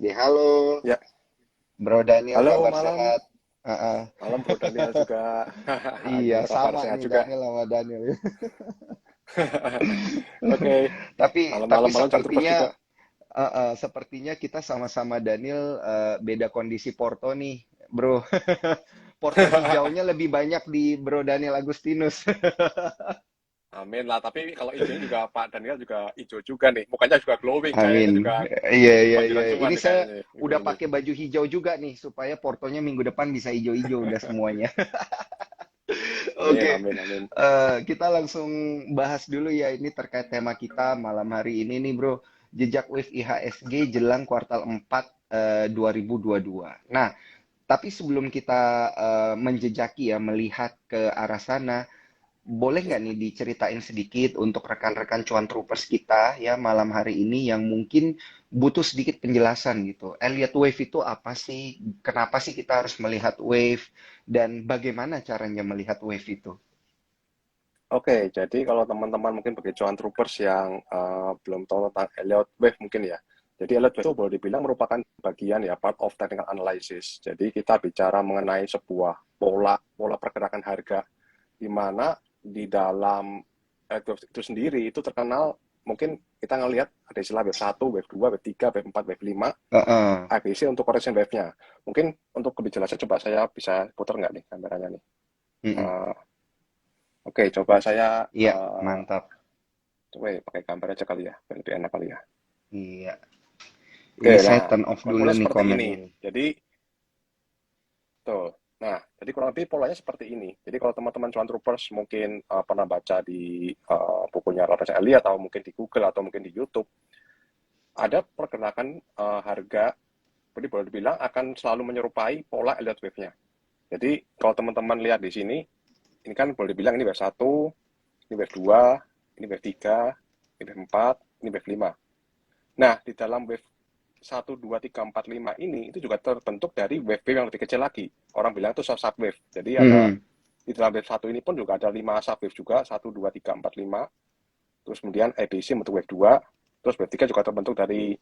IHSG. Halo, Ya, Bro Daniel, halo kabar malam, sehat? Ah, ah. malam Bro Daniel juga. Iya, Gimana kabar? sama Sehat nih juga. Daniel sama Daniel. Oke, Tapi malam-malam malam jangan terus sepertinya juga. sepertinya kita sama-sama Daniel beda kondisi Porto nih, Bro. Porto hijaunya lebih banyak di Bro Daniel Agustinus. Amin lah, tapi kalau hijaunya juga Pak Daniel juga hijau juga nih. Mukanya juga glowing, cahayanya Amin. juga Iya, iya, iya. kebanjiran semua Ini nih saya kayaknya nih, minggu udah ini. pakai baju hijau juga nih supaya Portonya minggu depan bisa hijau-hijau udah semuanya. Amin, Oke, amin, amin. kita langsung bahas dulu ya ini terkait tema kita malam hari ini nih bro, jejak wave IHSG jelang kuartal 4 2022. Nah, tapi sebelum kita menjejaki ya melihat ke arah sana, boleh nggak nih diceritain sedikit untuk rekan-rekan cuan troopers kita ya malam hari ini yang mungkin butuh sedikit penjelasan gitu. Elliott wave itu apa sih? Kenapa sih kita harus melihat wave? Dan bagaimana caranya melihat wave itu? Oke, jadi kalau teman-teman mungkin bagi cuan troopers yang belum tahu tentang Elliott Wave mungkin ya. Jadi Elliott Wave itu boleh dibilang merupakan bagian ya part of technical analysis. Jadi kita bicara mengenai sebuah pola pola pergerakan harga di mana di dalam Elliott Wave itu sendiri itu terkenal mungkin kita ngelihat ada istilah wave 1, wave 2, wave 3, wave 4, wave 5, Heeh. ABC untuk correction wave-nya. Mungkin untuk lebih jelasnya coba saya bisa putar nggak nih kameranya nih. Mm-mm. Eh, Oke, coba saya Iya, mantap. coba ya pakai gambar aja kali ya, biar lebih enak kali ya. Iya. Oke, Ini saya nah, turn off dulu formulanya nih seperti komen ini. ini. Jadi, tuh. Nah, jadi kurang lebih polanya seperti ini. Jadi kalau teman-teman cuan troopers mungkin pernah baca di bukunya Robert Elliott atau mungkin di Google atau mungkin di YouTube, ada pergerakan harga, jadi boleh dibilang akan selalu menyerupai pola Elliott Wave-nya. Jadi kalau teman-teman lihat di sini, ini kan boleh dibilang ini wave 1, ini wave 2, ini wave 3, ini wave 4, ini wave 5. Nah, di dalam wave 1, 2, 3, 4, 5 ini itu juga terbentuk dari wave-wave yang lebih kecil lagi. Orang bilang itu sub-wave. Jadi ada Mhm. di dalam wave 1 ini pun juga ada 5 sub-wave juga, 1, 2, 3, 4, 5. Terus kemudian ABC bentuk wave 2. Terus wave 3 juga terbentuk dari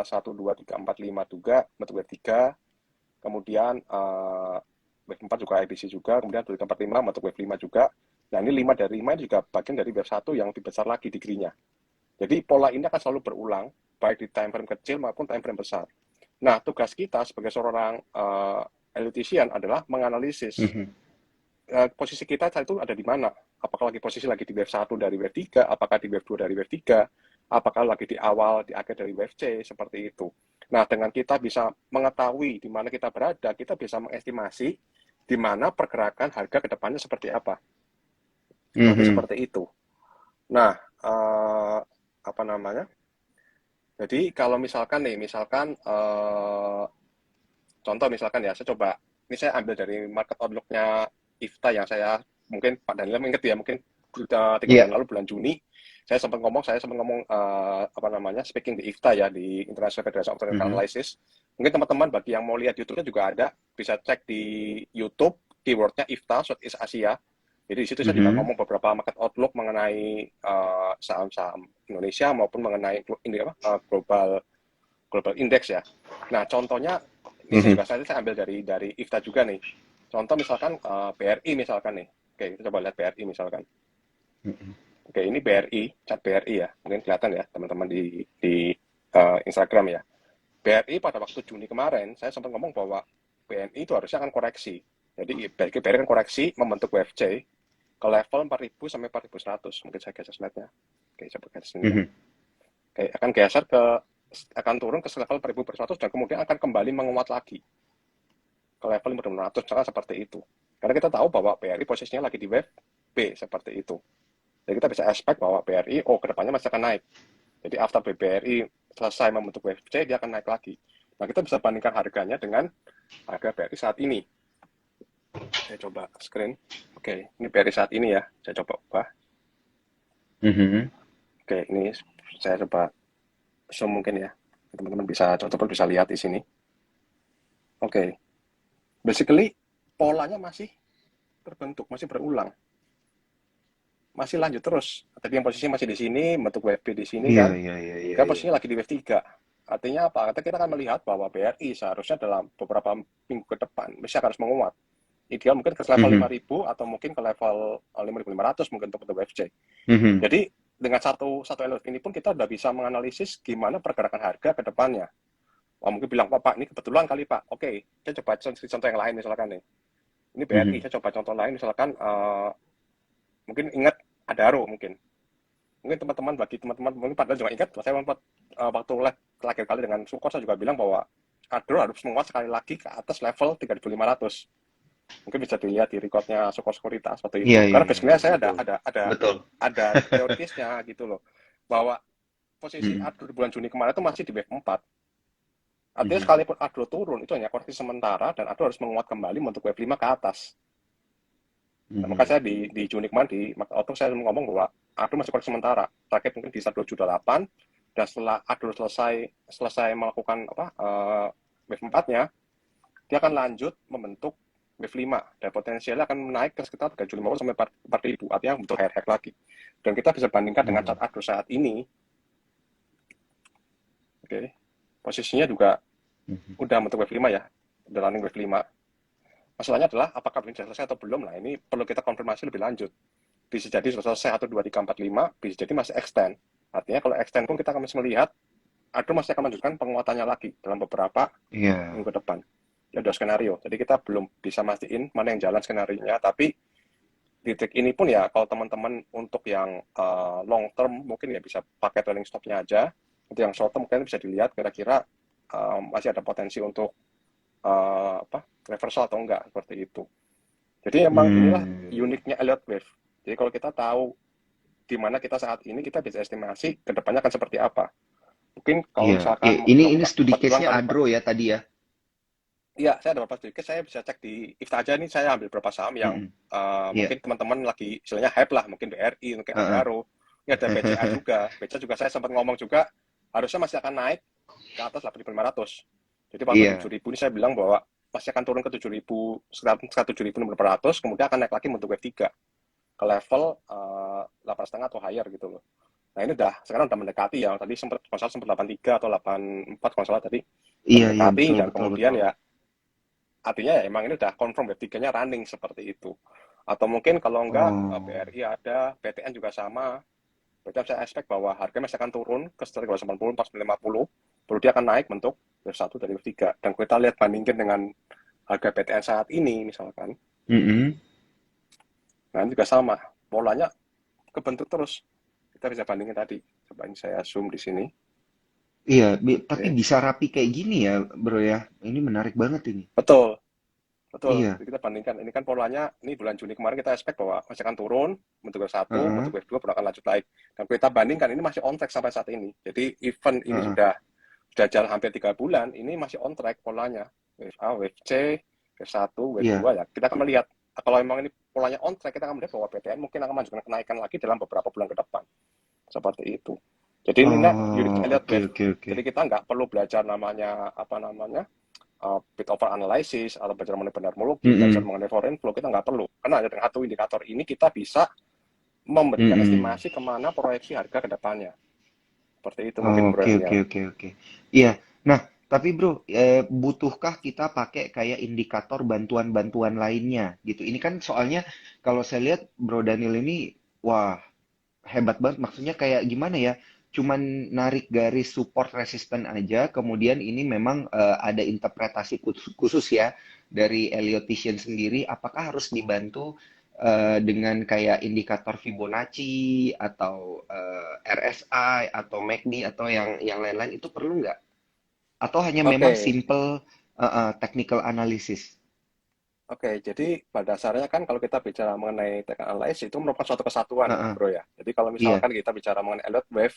1, 2, 3, 4, 5 juga, bentuk wave 3. Kemudian wave 4 juga ABC juga, kemudian 2, 3, 4, 5 bentuk wave 5 juga. Nah, ini 5 dari 5 juga bagian dari wave 1 yang lebih besar lagi degree-nya. Jadi pola ini akan selalu berulang, baik di time frame kecil maupun time frame besar. Nah, tugas kita sebagai seorang elitisian adalah menganalisis Mhm. posisi kita saat itu ada di mana. Apakah lagi posisi lagi di wave 1 dari wave 3, apakah di wave 2 dari wave 3, apakah lagi di awal, di akhir dari wave C, seperti itu. Nah, dengan kita bisa mengetahui di mana kita berada, kita bisa mengestimasi di mana pergerakan harga ke depannya seperti apa. Kurang lebih Mhm. seperti itu. Nah, apa namanya? Jadi kalau misalkan nih, misalkan contoh misalkan ya, saya coba, ini saya ambil dari market outlook-nya IFTA yang saya, mungkin Pak Daniel ingat ya, mungkin 3 bulan Iya. lalu, bulan Juni, saya sempat ngomong apa namanya, speaking di IFTA ya, di International Federation of Technical Mhm. Analysis. Mungkin teman-teman bagi yang mau lihat YouTube-nya juga ada, bisa cek di YouTube, keyword-nya IFTA, Southeast Asia. Jadi di situ saya juga Mhm. ngomong beberapa market outlook mengenai saham-saham Indonesia maupun mengenai ini apa, global global index ya. Nah, contohnya ini saya Mhm. juga saya ambil dari IFTA juga nih. Contoh misalkan BRI misalkan nih. Oke, kita coba lihat BRI misalkan. Mhm. Oke, ini BRI, cat BRI ya. Mungkin kelihatan ya teman-teman di Instagram ya. BRI pada waktu Juni kemarin, saya sempat ngomong bahwa BNI itu harusnya akan koreksi. Jadi BRI kan koreksi membentuk WFC ke level 4.000 sampai 4.100. Mungkin saya geser slide-nya. Oke, coba geser sini ya. Mhm. Oke, akan geser ke akan turun ke level 4.100 dan kemudian akan kembali menguat lagi ke level 5.600, misalkan seperti itu. Karena kita tahu bahwa BRI posisinya lagi di wave B seperti itu. Jadi kita bisa expect bahwa BRI, oh kedepannya masih akan naik. Jadi after BRI selesai membentuk wave C, dia akan naik lagi. Nah kita bisa bandingkan harganya dengan harga BRI saat ini. Saya coba screen. Oke, ini BRI saat ini ya. Saya coba ubah. Mhm. Oke, ini saya coba zoom mungkin ya. Teman-teman bisa coba bisa lihat di sini. Oke, basically polanya masih terbentuk, masih berulang, masih lanjut terus. Tadi yang posisinya masih di sini, bentuk wave B di sini Iya, kan, iya, iya, iya, kan iya. posisinya lagi di wave 3. Artinya apa? Artinya kita akan melihat bahwa BRI seharusnya dalam beberapa minggu ke depan mesti harus menguat. Ideal mungkin ke level Mhm. 5.000 atau mungkin ke level 5.500 mungkin untuk WFC. Mhm. Jadi dengan satu elot ini pun kita udah bisa menganalisis gimana pergerakan harga ke depannya. Wah, mungkin bilang, Pak, ini kebetulan kali Pak. Oke, saya coba contoh yang lain misalkan nih. Ini BRI, Mhm. saya coba contoh lain misalkan mungkin ingat Adaro mungkin. Mungkin teman-teman, bagi teman-teman mungkin padahal juga ingat, saya sempat waktu live terakhir kali dengan Sukor saya juga bilang bahwa Adaro harus menguat sekali lagi ke atas level 3.500. Mungkin bisa dilihat di recordnya Sukor Sekuritas waktu Iya, itu. iya, Karena iya, basicnya saya ada betul. ada ada Betul. ada teoritisnya gitu loh. Bahwa posisi Mhm. Adro di bulan Juni kemarin itu masih di wave 4. Artinya Mhm. sekalipun Adro turun, itu hanya koreksi sementara dan Adro harus menguat kembali untuk wave 5 ke atas. Nah, maka Mhm. saya di Juni kemarin di Auto saya ngomong bahwa Adro masih koreksi sementara. Target mungkin di 1,28 dan setelah Adro selesai melakukan wave 4-nya, dia akan lanjut membentuk wave 5 dan potensialnya akan naik ke sekitar 3.500 sampai 4.000, artinya butuh high lagi. Dan kita bisa bandingkan dengan chart Mhm. Adro saat ini, oke, posisinya juga Mhm. udah bentuk wave 5 ya, udah running wave 5. Masalahnya adalah apakah ini sudah selesai atau belum. Nah, ini perlu kita konfirmasi lebih lanjut. Bisa jadi sudah selesai 1, 2, 3, 4, 5, bisa jadi masih extend. Artinya kalau extend pun kita akan masih melihat Adro masih akan melanjutkan penguatannya lagi dalam beberapa Iya. minggu depan. Ya, ada skenario. Jadi kita belum bisa mastiin mana yang jalan skenario-nya, tapi di titik ini pun ya kalau teman-teman untuk yang long term mungkin ya bisa pakai trailing stop-nya aja. Untuk yang short term mungkin bisa dilihat kira-kira masih ada potensi untuk reversal atau enggak seperti itu. Jadi emang inilah Hmm. uniknya Elliott Wave. Jadi kalau kita tahu di mana kita saat ini, kita bisa estimasi ke depannya akan seperti apa. Mungkin kalau Iya. misalkan Ini studi kebetulan case-nya kali Pak, Adro ya tadi ya. iya saya ada beberapa sedikit, saya bisa cek di IFTA aja nih, saya ambil beberapa saham yang Mhm. Iya. mungkin teman-teman lagi istilahnya hype lah, mungkin BRI, mungkin Heeh. Adaro, ini ada BCA juga. BCA juga saya sempat ngomong juga, harusnya masih akan naik ke atas 8.500. Jadi waktu di Iya. 7.000 ini saya bilang bahwa masih akan turun ke 7.000, sekitar 7.500, kemudian akan naik lagi untuk wave 3 ke level 8,5 atau higher gitu loh. Nah ini sekarang udah mendekati ya, tadi sempat 83 atau 84 kalau salah tadi, udah Iya, iya, mendekati betul, dan betul, kemudian betul. ya artinya ya emang ini udah confirm wave 3-nya running seperti itu. Atau mungkin kalau enggak Oh. BRI ada, PTN juga sama. Berarti saya expect bahwa harga masih akan turun ke sekitar 380, 450, baru dia akan naik bentuk wave 1 dari wave 3. Dan kita lihat bandingkan dengan harga PTN saat ini misalkan, Mhm. nah ini juga sama. Polanya kebentuk terus. Kita bisa bandingin tadi. Coba ini saya zoom di sini. Iya, tapi Oke. bisa rapi kayak gini ya, bro ya. Ini menarik banget ini. Betul, betul. Iya. Jadi kita bandingkan. Ini kan polanya, ini bulan Juni kemarin kita expect bahwa masih akan turun, bentuk wave 1, Heeh. bentuk wave 2 baru akan lanjut naik. Dan kita bandingkan, ini masih on track sampai saat ini. Jadi event ini Heeh. sudah jalan hampir 3 bulan, ini masih on track polanya. Wave A, wave C, wave 1, wave Iya. 2 ya. Kita akan melihat, kalau memang ini polanya on track, kita akan melihat bahwa PTN mungkin akan melanjutkan kenaikan lagi dalam beberapa bulan ke depan. Seperti itu. Jadi ini unit Oh, Elliott oke, Wave. oke, oke. Jadi kita nggak perlu belajar namanya apa namanya bit over analysis atau belajar mengenai benermologi, belajar Mhm. mengenai foreign flow, kita nggak perlu. Karena ada dengan satu indikator ini kita bisa memberikan Mhm. estimasi kemana proyeksi harga ke depannya. Seperti itu mungkin Bro Oke, oke, Daniel. oke, oke. Iya. Nah, tapi bro, butuhkah kita pakai kayak indikator bantuan-bantuan lainnya gitu? Ini kan soalnya kalau saya lihat Bro Daniel ini, wah, hebat banget. Maksudnya kayak gimana ya? Cuman narik garis support resisten aja, kemudian ini memang ada interpretasi khusus ya dari Elliottician sendiri. Apakah harus dibantu dengan kayak indikator Fibonacci atau RSI atau MACD atau yang lain-lain itu perlu nggak? Atau hanya memang Oke, simple technical analysis? Oke, jadi pada dasarnya kan kalau kita bicara mengenai technical analysis itu merupakan suatu kesatuan ya, Heeh, Bro ya. Jadi kalau iya. misalkan kita bicara mengenai Elliott Wave,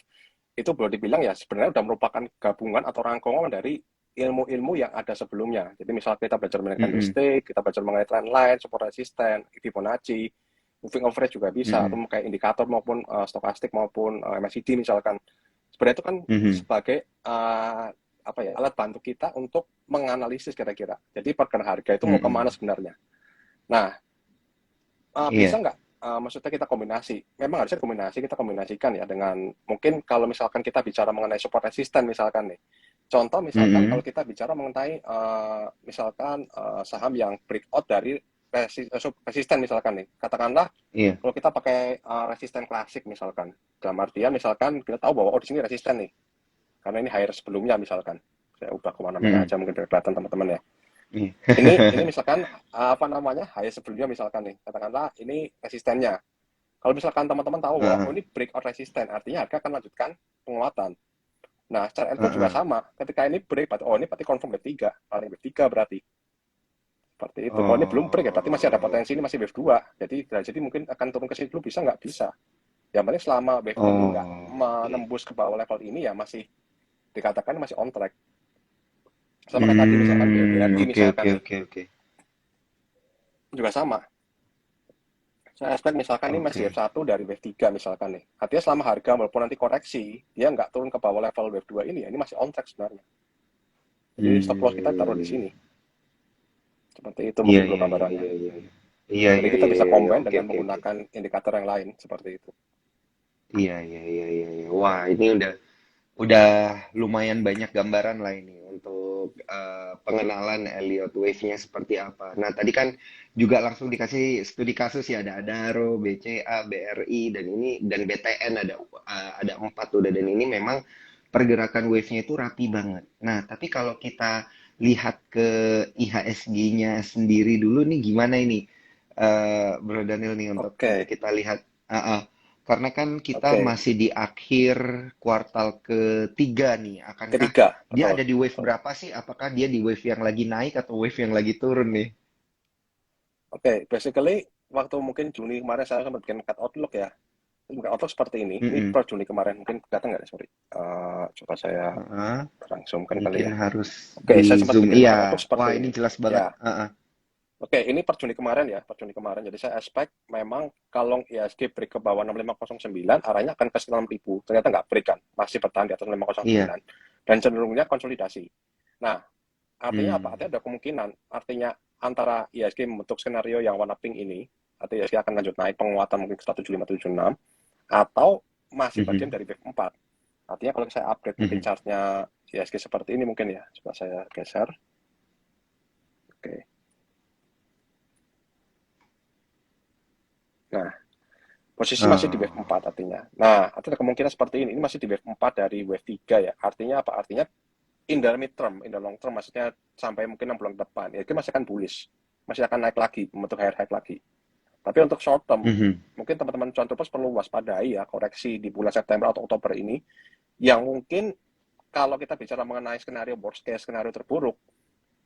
itu boleh dibilang ya sebenarnya udah merupakan gabungan atau rangkuman dari ilmu-ilmu yang ada sebelumnya. Jadi misal kita belajar mengenai Mm-mm, candlestick, kita belajar mengenai trend line, support resistance, Fibonacci, moving average juga bisa, atau mm-mm, kayak indikator maupun stokastik maupun MACD misalkan. Sebenarnya itu kan mhm, sebagai apa ya alat bantu kita untuk menganalisis kira-kira. Jadi pergerakan harga itu mau kemana mm-mm. sebenarnya. Nah, bisa Iya. nggak maksudnya kita kombinasi? Memang harusnya kombinasi, kita kombinasikan ya dengan mungkin kalau misalkan kita bicara mengenai support resisten misalkan nih. Contoh misalkan Mm-mm. kalau kita bicara mengenai misalkan saham yang breakout dari resisten misalkan nih. Katakanlah Iya. kalau kita pakai resisten klasik misalkan. Dalam artian misalkan kita tahu bahwa oh di sini resisten nih. Karena ini higher sebelumnya misalkan. Saya ubah kemana-mana Mm-mm. aja mungkin biar kelihatan teman-teman ya. Iya. Ini misalkan apa namanya higher sebelumnya misalkan nih. Katakanlah ini resistennya. Kalau misalkan teman-teman tahu bahwa oh Heeh, ini breakout resisten, artinya harga akan lanjutkan penguatan. Nah, secara L2 juga heeh. sama. Ketika ini break, berarti, oh ini berarti confirm wave 3. Paling wave 3 berarti. Seperti itu. Kalau ini belum break ya berarti masih ada Oh, potensi ini masih wave 2. Jadi mungkin akan turun ke sini dulu bisa nggak? Bisa. Yang penting selama wave ini nggak oh, oke. menembus ke bawah level ini ya masih dikatakan masih on track. Sama kayak tadi misalkan BRI Oke, misalkan oke, nih. oke, oke. Juga sama. Saya expect misalkan ini masih wave Oke. 1 dari wave 3 misalkan nih. Artinya selama harga walaupun nanti koreksi, dia nggak turun ke bawah level wave 2 ini ya, ini masih on track sebenarnya. Jadi stop loss kita taruh di Hmm. sini. Seperti itu Iya, mungkin bro iya, iya, gambarannya. iya, iya. Iya, Jadi iya, kita iya, bisa iya, iya. combine Oke, dengan oke, oke. menggunakan indikator yang lain seperti itu. Iya, iya, iya, iya, iya. Wah, ini udah lumayan banyak gambaran lah ini untuk pengenalan Elliott Wave-nya seperti apa. Nah, tadi kan juga langsung dikasih studi kasus ya, ada Adaro, BCA, BRI, dan ini dan BTN ada empat udah, dan ini memang pergerakan wave-nya itu rapi banget. Nah, tapi kalau kita lihat ke IHSG-nya sendiri dulu nih gimana ini, Bro Daniel nih untuk Oke, kita lihat. Karena kan kita oke. masih di akhir kuartal ketiga nih. Akankah Ketiga, dia betul, ada di wave betul. berapa sih? Apakah dia di wave yang lagi naik atau wave yang lagi turun nih? Oke, basically waktu mungkin Juni kemarin saya sempat bikin cut outlook ya. Bukan outlook seperti ini. Ini Mm-mm. per Juni kemarin mungkin kelihatan nggak? Sorry. Coba saya Heeh. langsungkan kali Mungkin ya. harus Oke, di saya sempat zoom. bikin Iya. cut outlook Wah, seperti ini ini. jelas banget. Ya, Heeh. oke, ini per Juni kemarin ya, per Juni kemarin. Jadi saya expect memang kalau IHSG break ke bawah 6509, arahnya akan ke sekitar 6.000. Ternyata nggak break kan, masih bertahan di atas Iya. 6509. Dan cenderungnya konsolidasi. Nah, artinya apa? Hmm. Artinya ada kemungkinan, artinya antara IHSG membentuk skenario yang warna pink ini, artinya IHSG akan lanjut naik penguatan mungkin ke 17576, atau masih bagian Mhm. dari wave 4. Artinya kalau saya upgrade mungkin Mhm. chartnya IHSG seperti ini mungkin ya. Coba saya geser. Oke. Nah, posisi masih di wave Oh. 4 artinya. Nah, artinya kemungkinan seperti ini. Ini masih di wave 4 dari wave 3 ya. Artinya apa? Artinya in the mid term, in the long term maksudnya sampai mungkin 6 bulan ke depan. Ya, itu masih akan bullish. Masih akan naik lagi, membentuk higher high lagi. Tapi untuk short term, Mhm. mungkin teman-teman cuan tropers perlu waspadai ya koreksi di bulan September atau Oktober ini yang mungkin kalau kita bicara mengenai skenario worst case, skenario terburuk,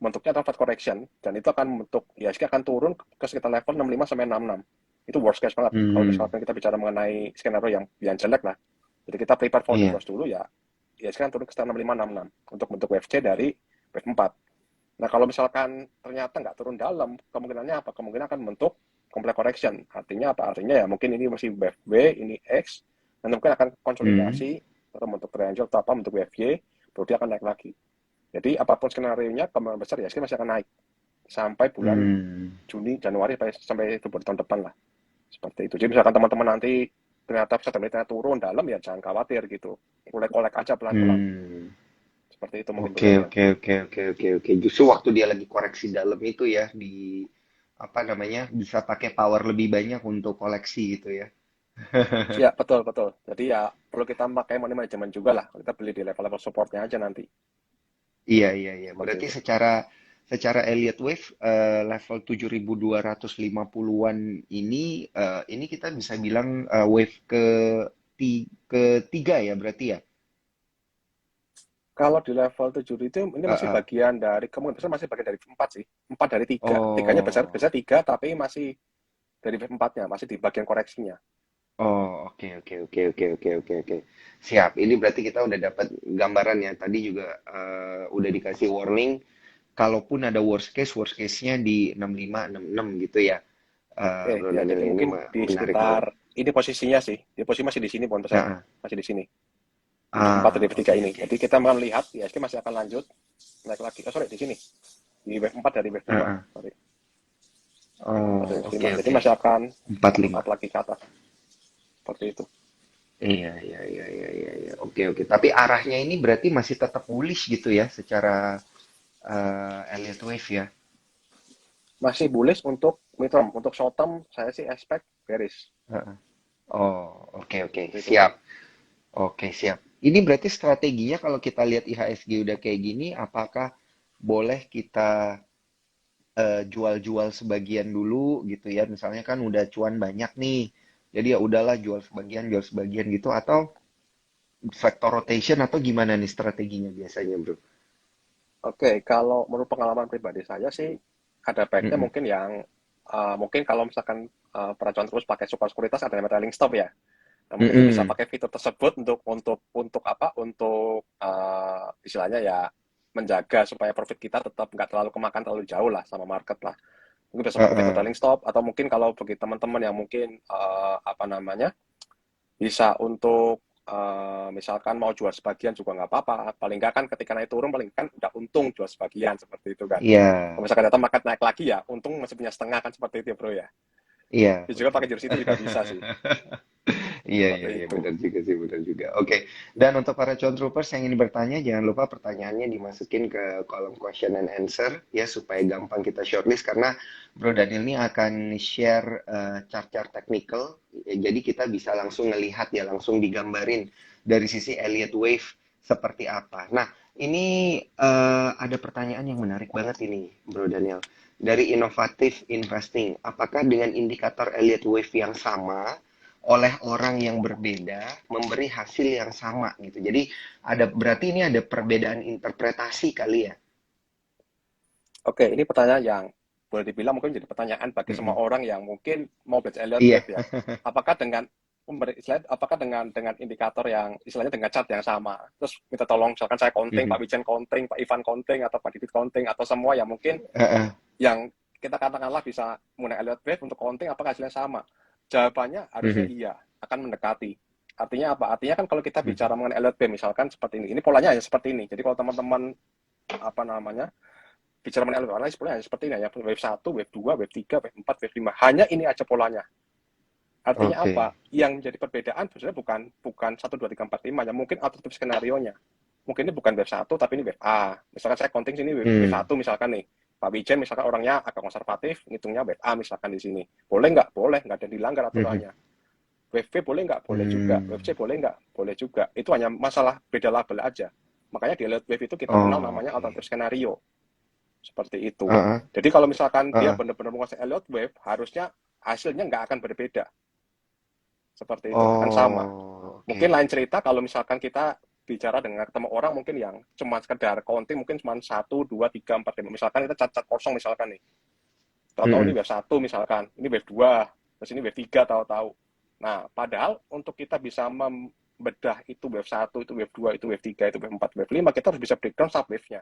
bentuknya adalah flat correction dan itu akan membentuk IHSG akan turun ke sekitar level 65 sampai 66. Itu worst case banget kalau Hmm. misalkan kita bicara mengenai skenario yang jelek lah. Jadi kita prepare for the Iya. worst dulu ya. IHSG akan turun ke sekitar 65 66 untuk bentuk WFC dari wave 4. Nah, kalau misalkan ternyata nggak turun dalam, kemungkinannya apa? Kemungkinan akan membentuk complex correction. Artinya apa? Artinya ya mungkin ini masih wave W, ini X, dan mungkin akan Hmm. konsolidasi atau bentuk triangle atau apa bentuk WFY, baru dia akan naik lagi. Jadi apapun skenario-nya, kemungkinan besar ya masih akan naik sampai bulan Hmm. Juni, Januari sampai Februari tahun depan lah. Seperti itu. Jadi misalkan teman-teman nanti ternyata bisa ternyata turun dalam ya jangan khawatir gitu. Kolek-kolek aja pelan-pelan. Hmm. Seperti itu mungkin Bro Oke, Daniel. oke, oke, oke, oke, oke. Justru waktu dia lagi koreksi dalam itu ya, di apa namanya, bisa pakai power lebih banyak untuk koleksi gitu ya. Ya, betul, betul. Jadi ya perlu kita pakai money management juga lah. Kita beli di level-level supportnya aja nanti. Iya, iya, iya. Seperti Berarti itu. secara secara Elliott Wave level 7.250-an ini kita bisa bilang wave ketiga ya berarti ya. Kalau di level 7 itu ini Eh, masih eh. bagian dari kemungkinan besar masih bagian dari 4 sih. 4 dari 3. Tiganya besar Oh. besar 3 tapi masih dari wave 4-nya, masih di bagian koreksinya. Oh, oke, oke, oke, oke, oke, oke, oke. Siap. Ini berarti kita udah dapat gambaran ya. Tadi juga udah dikasih warning. Kalaupun ada worst case-nya di 65, 66 gitu ya. Oke, Bro ya Daniel, jadi ini mungkin di menarik sekitar banget. ini posisinya sih. Di posisi masih di sini pohon besar. Nah, Masih di sini. Di wave 4 dari wave 3 oke, ini. oke. Jadi kita akan lihat ISG masih akan lanjut naik lagi. Oh, sorry, di sini. Di wave 4 dari wave 5. Ah, ah. Sorry. Wave 4 dari Oh, wave oke, 5. Jadi oke. masih akan 45. move up lagi ke atas. Seperti itu. Iya, iya, iya, iya, iya, iya. Oke, oke. Tapi arahnya ini berarti masih tetap bullish gitu ya, secara Elliott Wave ya. Masih bullish untuk midterm, untuk short term saya sih expect bearish. Heeh. Oh, oke, oke. Seperti itu, Siap. Bro. Oke, siap. Ini berarti strateginya kalau kita lihat IHSG udah kayak gini, apakah boleh kita jual-jual sebagian dulu gitu ya? Misalnya kan udah cuan banyak nih. Jadi ya udahlah jual sebagian gitu atau factor rotation atau gimana nih strateginya biasanya, Bro? Oke, kalau menurut pengalaman pribadi saya sih ada baiknya Mm-mm. mungkin yang mungkin kalau misalkan peracuan terus pakai super sekuritas ada namanya trailing stop ya. Nah, mungkin itu bisa Mm-mm. pakai fitur tersebut untuk apa? Untuk istilahnya ya menjaga supaya profit kita tetap nggak terlalu kemakan terlalu jauh lah sama market lah. Mungkin bisa pakai fitur Heeh. trailing stop atau mungkin kalau bagi teman-teman yang mungkin apa namanya bisa untuk misalkan mau jual sebagian juga nggak apa-apa. Paling nggak kan ketika naik turun paling kan udah untung jual sebagian seperti itu kan. Iya, Kalau misalkan data market naik lagi ya untung masih punya setengah kan seperti itu ya bro ya. iya, Ya juga betul. pakai jersey itu juga bisa sih Iya, iya, seperti iya, itu. benar juga sih, benar juga. Oke, dan untuk para cuan troopers yang ingin bertanya, jangan lupa pertanyaannya dimasukin ke kolom question and answer ya, supaya gampang kita shortlist, karena Bro Daniel ini akan share chart-chart technical, ya, jadi kita bisa langsung ngelihat ya, langsung digambarin dari sisi Elliott Wave seperti apa. Nah, ini ada pertanyaan yang menarik banget ini, Bro Daniel. Dari Innovative Investing, apakah dengan indikator Elliott Wave yang sama, oleh orang yang berbeda memberi hasil yang sama gitu. Jadi ada berarti ini ada perbedaan interpretasi kali ya. Oke, ini pertanyaan yang boleh dibilang mungkin jadi pertanyaan bagi semua Mm-mm. orang yang mungkin mau belajar Elliott Iya. Wave ya. Apakah dengan apakah dengan indikator yang istilahnya dengan chart yang sama, terus minta tolong misalkan saya counting, Pak Mhm. Wijen counting, Pak Ivan counting, atau Pak Didit counting, atau semua yang mungkin Heeh. yang kita katakanlah bisa menggunakan Elliott Wave untuk counting, apakah hasilnya sama? Jawabannya harusnya Mhm. iya, akan mendekati. Artinya apa? Artinya kan kalau kita Mhm. bicara mengenai Elliott Wave misalkan seperti ini polanya hanya seperti ini. Jadi kalau teman-teman apa namanya bicara mengenai Elliott Wave, polanya hanya seperti ini ya, wave satu, wave 2, wave 3, wave 4, wave 5. Hanya ini aja polanya. Artinya Oke. apa? Yang menjadi perbedaan sebenarnya bukan bukan 1, 2, 3, 4, 5 ya, mungkin alternatif skenario nya. Mungkin ini bukan wave satu tapi ini wave A. Misalkan saya counting sini wave Hmm. 1 misalkan nih. Pak Wijen misalkan orangnya agak konservatif, ngitungnya wave A misalkan di sini. Boleh nggak? Boleh, nggak ada yang dilanggar Mhm. aturannya. Wave B boleh nggak? Boleh juga. Wave Hmm. C boleh nggak? Boleh juga. Itu hanya masalah beda label aja. Makanya di alert wave itu kita kenal Oh, namanya oke. alternative skenario. Seperti itu. Heeh. Jadi kalau misalkan dia Heeh. benar-benar menguasai Elliott Wave, harusnya hasilnya nggak akan berbeda. Seperti itu, akan sama. Oh, Mungkin oke. lain cerita kalau misalkan kita bicara dengan ketemu orang mungkin yang cuma sekedar counting mungkin cuma 1, 2, 3, 4, 5. Misalkan kita cat-cat kosong misalkan nih. Tahu-tahu ini Mhm. wave satu misalkan, ini wave 2, terus ini wave 3 tahu-tahu. Nah, padahal untuk kita bisa membedah itu wave satu, itu wave 2, itu wave 3, itu wave 4, wave 5, kita harus bisa breakdown sub wave-nya.